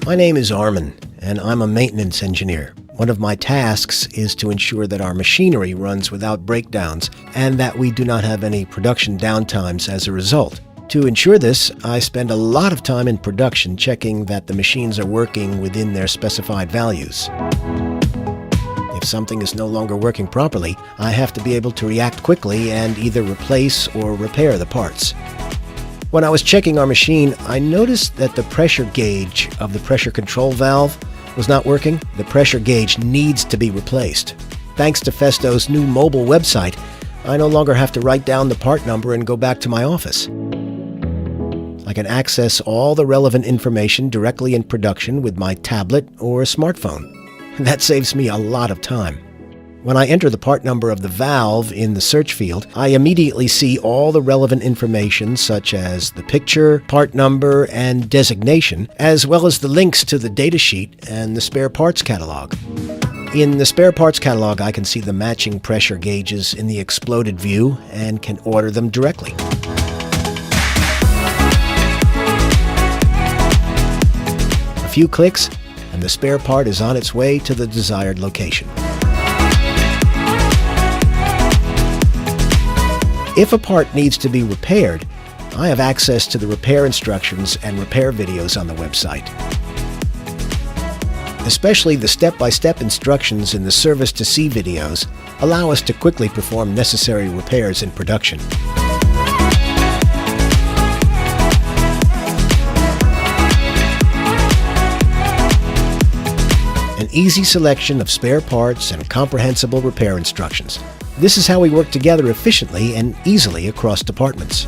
My name is Armin, and I'm a maintenance engineer. One of my tasks is to ensure that our machinery runs without breakdowns and that we do not have any production downtimes as a result. To ensure this, I spend a lot of time in production checking that the machines are working within their specified values. If something is no longer working properly, I have to be able to react quickly and either replace or repair the parts. When I was checking our machine, I noticed that the pressure gauge of the pressure control valve was not working. The pressure gauge needs to be replaced. Thanks to Festo's new mobile website, I no longer have to write down the part number and go back to my office. I can access all the relevant information directly in production with my tablet or smartphone. That saves me a lot of time. When I enter the part number of the valve in the search field, I immediately see all the relevant information such as the picture, part number, and designation, as well as the links to the datasheet and the spare parts catalog. In the spare parts catalog, I can see the matching pressure gauges in the exploded view and can order them directly. A few clicks, and the spare part is on its way to the desired location. If a part needs to be repaired, I have access to the repair instructions and repair videos on the website. Especially the step-by-step instructions in the Service to See videos allow us to quickly perform necessary repairs in production. An easy selection of spare parts and comprehensible repair instructions. This is how we work together efficiently and easily across departments.